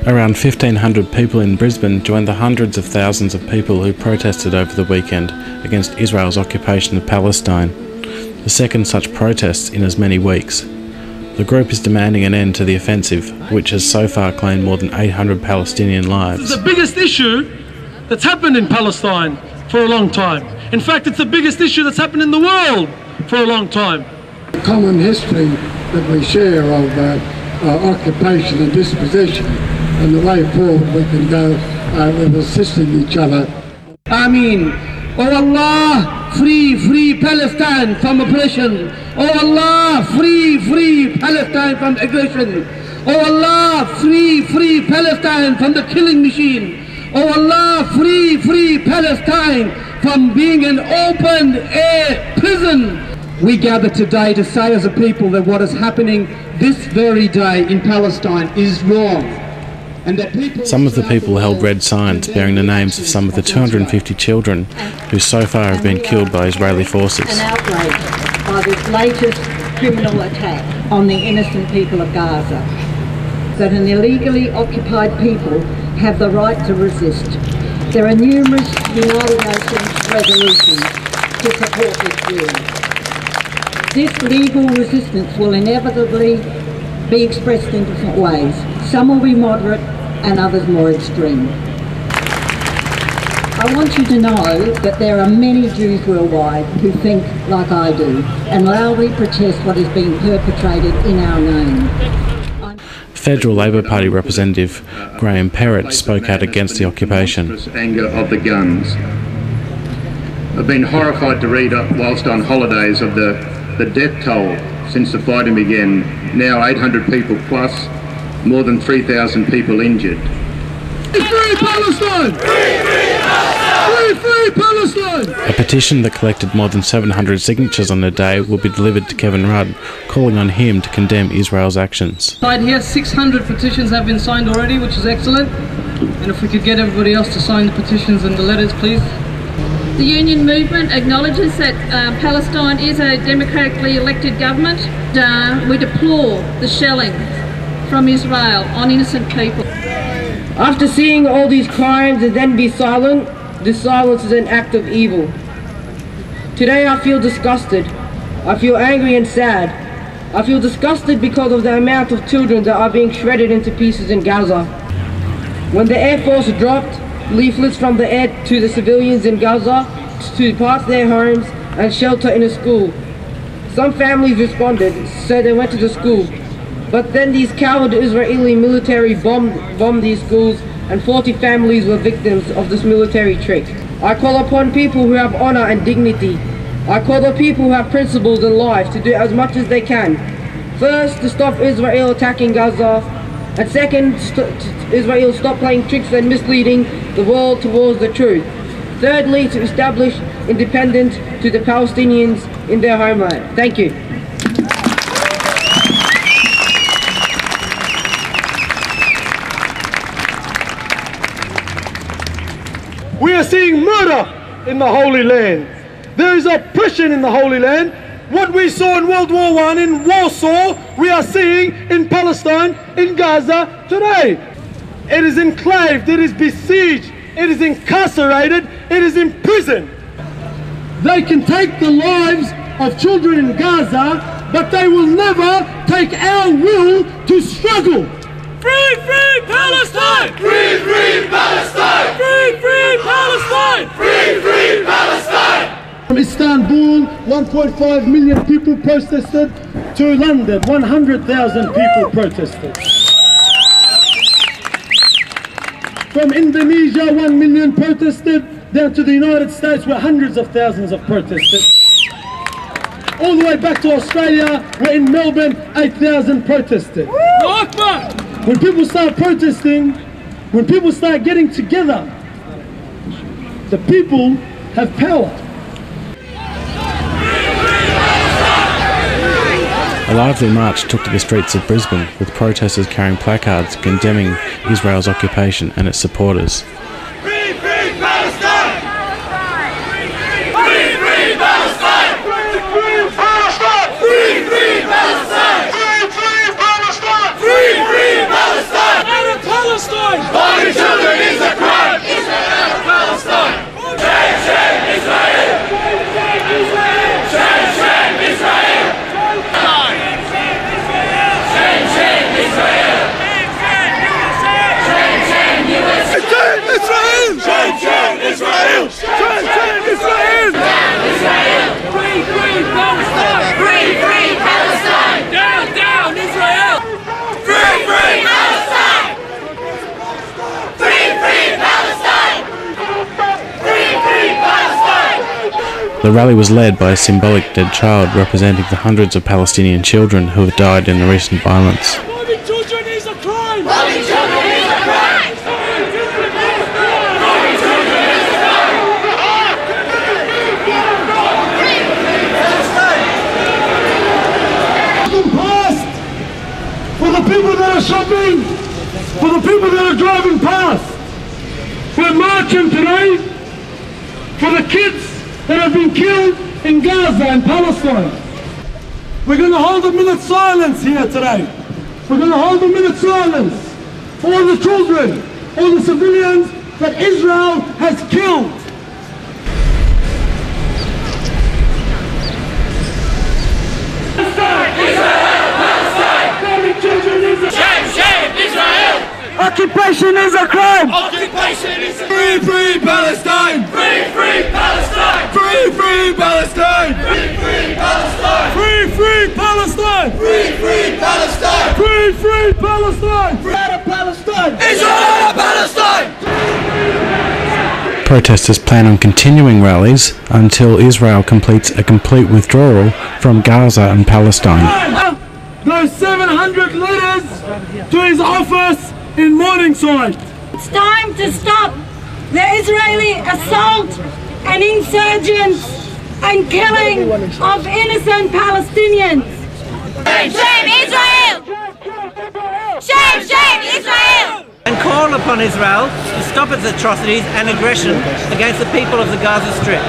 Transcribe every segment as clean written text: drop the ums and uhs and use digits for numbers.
Around 1,500 people in Brisbane joined the hundreds of thousands of people who protested over the weekend against Israel's occupation of Palestine, the second such protest in as many weeks. The group is demanding an end to the offensive, which has so far claimed more than 800 Palestinian lives. It's the biggest issue that's happened in Palestine for a long time. In fact, it's the biggest issue that's happened in the world for a long time. The common history that we share of occupation and dispossession, and the way forward we can go with assisting each other. Ameen. Oh Allah, free Palestine from oppression. Oh Allah, free Palestine from aggression. Oh Allah, free Palestine from the killing machine. Oh Allah, free Palestine from being an open air prison. We gather today to say as a people that what is happening this very day in Palestine is wrong. And that some of the people held red signs bearing the names of some of the 250 children who so far have been killed by Israeli forces. An outrage by this latest criminal attack on the innocent people of Gaza. That an illegally occupied people have the right to resist. There are numerous United Nations resolutions to support this view. This legal resistance will inevitably be expressed in different ways. Some will be moderate and others more extreme. I want you to know that there are many Jews worldwide who think like I do and loudly protest what is being perpetrated in our name. Federal Labor Party representative Graham Perrott spoke out against the occupation. Anger of the guns. I've been horrified to read whilst on holidays of the death toll since the fighting began. Now 800 people plus, more than 3,000 people injured. Free Palestine! Free Palestine! A petition that collected more than 700 signatures on the day will be delivered to Kevin Rudd, calling on him to condemn Israel's actions. Right here, 600 petitions have been signed already, which is excellent. And if we could get everybody else to sign the petitions and the letters, please. The union movement acknowledges that Palestine is a democratically elected government. We deplore the shelling from Israel on innocent people. After seeing all these crimes and then be silent, this silence is an act of evil. Today I feel disgusted. I feel angry and sad. I feel disgusted because of the amount of children that are being shredded into pieces in Gaza. When the Air Force dropped leaflets from the air to the civilians in Gaza to depart their homes and shelter in a school, some families responded, so they went to the school. But then these coward Israeli military bombed these schools, and 40 families were victims of this military trick. I call upon people who have honor and dignity. I call on people who have principles in life to do as much as they can. First, to stop Israel attacking Gaza, and second, Israel stop playing tricks and misleading the world towards the truth. Thirdly, to establish independence to the Palestinians in their homeland. Thank you. We are seeing murder in the Holy Land. There is oppression in the Holy Land. What we saw in World War I in Warsaw, we are seeing in Palestine, in Gaza today. It is enclaved, it is besieged, it is incarcerated, it is imprisoned. They can take the lives of children in Gaza, but they will never take our will to struggle. Free Palestine! Free Palestine! Free Palestine! Free Palestine! From Istanbul, 1.5 million people protested, to London, 100,000 people protested. From Indonesia, 1 million protested, down to the United States where hundreds of thousands have protested. All the way back to Australia, where in Melbourne, 8,000 protested. When people start protesting, when people start getting together, the people have power. A lively march took to the streets of Brisbane, with protesters carrying placards condemning Israel's occupation and its supporters. Free Palestine! Free Palestine! Free Palestine! Free Palestine! Free Palestine! Free Palestine! Palestine! The rally was led by a symbolic dead child representing the hundreds of Palestinian children who have died in the recent violence. Robbing children is a crime! Robbing children is a crime! For the people that are shopping, for the people that are driving past, we're marching today for the kids that have been killed in Gaza and Palestine. We're going to hold a minute's silence here today. We're going to hold a minute's silence for all the children, all the civilians that Israel has killed. Occupation is a crime! Occupation is a crime! Free Palestine! Free Palestine! Free Palestine! Free Palestine! Free Palestine! Free Palestine! Free Palestine! Free out of Palestine! Israel out of Palestine! Protesters plan on continuing rallies until Israel completes a complete withdrawal from Gaza and Palestine. Those 700 letters to his office in Morningside. It's time to stop the Israeli assault and insurgents and killing of innocent Palestinians. Shame Israel! Shame Israel! And call upon Israel to stop its atrocities and aggression against the people of the Gaza Strip.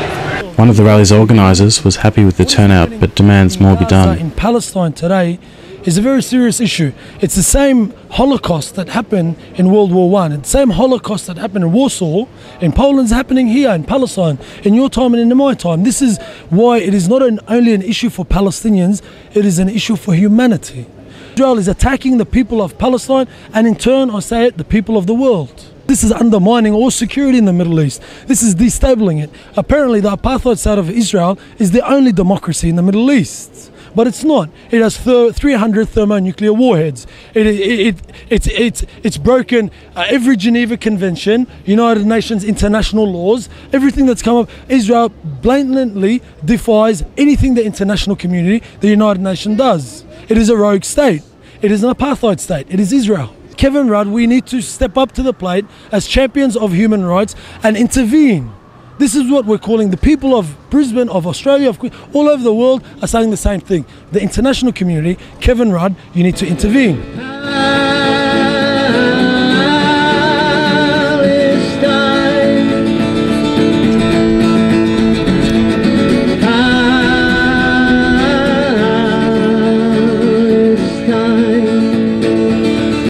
One of the rally's organisers was happy with the turnout but demands more be done. In Palestine today is a very serious issue. It's the same Holocaust that happened in World War I. It's the same Holocaust that happened in Warsaw, in Poland's happening here in Palestine, in your time and in my time. This is why it is not only an issue for Palestinians, it is an issue for humanity. Israel is attacking the people of Palestine and in turn, I say it, the people of the world. This is undermining all security in the Middle East. This is destabilizing it. Apparently the apartheid state of Israel is the only democracy in the Middle East. But it's not. It has 300 thermonuclear warheads. It's broken every Geneva Convention, United Nations international laws, everything that's come up. Israel blatantly defies anything the international community, the United Nations does. It is a rogue state. It is an apartheid state. It is Israel. Kevin Rudd, we need to step up to the plate as champions of human rights and intervene. This is what we're calling the people of Brisbane, of Australia, all over the world are saying the same thing. The international community, Kevin Rudd, you need to intervene.